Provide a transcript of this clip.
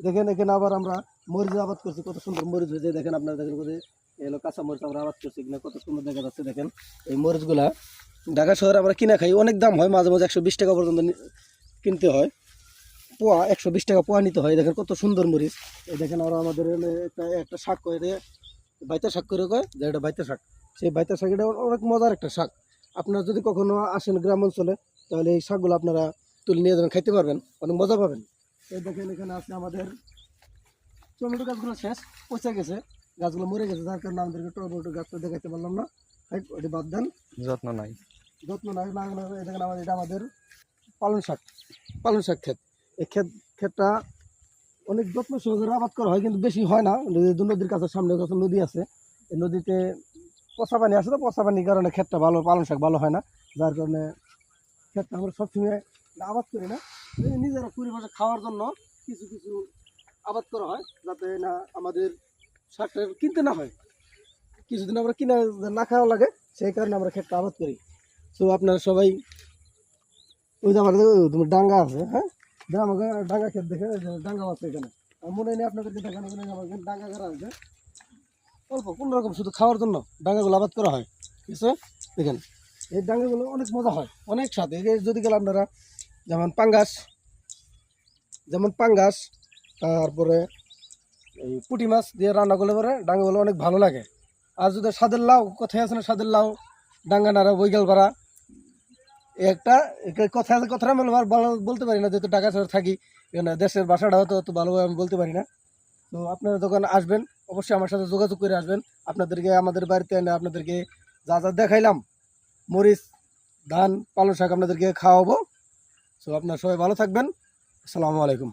দেখেন এখানে আবার আমরা মরিচ আবাদ করছি, কত সুন্দর মরিচ হয়েছে। দেখেন আপনারা দেখেন এলো কাঁচা মরিচ আমরা আবাদ করছি কিনা, কত সুন্দর দেখা যাচ্ছে। দেখেন এই মরিচগুলা ঢাকা শহরে আমরা কিনা খাই, অনেক দাম হয়, মাঝে মাঝে 120 টাকা পর্যন্ত কিনতে হয়, পোয়া 120 টাকা পোয়া নিতে হয়। দেখেন কত সুন্দর মরিচ। এই দেখেন আর আমাদের একটা শাক করে বাইতা শাক করে কয় যে এটা বাইতা শাক, সেই বাইতা শাক এটা অনেক মজার একটা শাক। আপনারা যদি কখনো আসেন গ্রাম অঞ্চলে তাহলে এই শাকগুলো আপনারা তুলে নিয়ে যাবেন, খাইতে পারবেন, অনেক মজা পাবেন। এই দেখেন এখানে আছে আমাদের টমেটো গাছগুলো শেষ পচে গেছে, গাছগুলো মরে গেছে, যার কারণে আমাদেরকে টমেটো গাছটা দেখাতে পারলাম না। ওটি বাদ দেন, যত্ন নাই লাগানো। দেখেন আমাদের এটা আমাদের পালং শাক ক্ষেত। এই ক্ষেতটা অনেক যত্ন সহকারে আবাদ করা হয়, কিন্তু বেশি হয় না। নদীর কাছে সামনে কাছে নদী আছে, এই নদীতে পচা পানি আছে, তো পচা পানির কারণে ক্ষেতটা ভালো, পালং শাক ভালো হয় না, যার কারণে ক্ষেতটা আমরা সবসময় আবাদ করি না। নিজেরা পরিবেশে খাওয়ার জন্য কিছু কিছু আবাদ করা হয়, যাতে না আমাদের শাকটা কিনতে না হয়, কিছুদিন আমরা কিনা না খাওয়া লাগে, সেই কারণে আমরা ক্ষেতটা আবাদ করি। তো আপনারা সবাই ওই যে আমাদের তোমার ডাঙ্গা আছে, হ্যাঁ আমাকে ডাঙ্গা ক্ষেত দেখে ডাঙ্গা আছে এখানে, মনে নেই আপনাদেরকে দেখানো, আমাকে ডাঙ্গা করা আছে অল্প কোন রকম, শুধু খাওয়ার জন্য ডাঙ্গাগুলো আবাদ করা হয়, ঠিক আছে। দেখেন এই ডাঙ্গাগুলো অনেক মজা হয়, অনেক স্বাদ। এই যদি গেলে আপনারা যেমন পাঙ্গাস তারপরে এই পুঁটি মাছ দিয়ে রান্না করলে পরে ডাঙ্গাগুলো অনেক ভালো লাগে। আর যদি স্বাদের লাউ, কথাই আছে না স্বাদের লাউ ডাঙ্গা নাড়া বৈগাল পাড়া, একটা কথা আছে, কথাটা আমি বলতে পারি না, যেহেতু ঢাকা শহরে থাকি, এখানে দেশের ভাষাটা হয়তো অত ভালোভাবে আমি বলতে পারি না। তো আপনারা যখন আসবেন অবশ্যই আমার সাথে যোগাযোগ করে আসবেন, আপনাদেরকে আমাদের বাড়িতে এনে আপনাদেরকে যা যা দেখাইলাম মরিচ, ধান, পালং শাক আপনাদেরকে খাওয়াবো। তো আপনারা সবাই ভালো থাকবেন। আসসালামু আলাইকুম।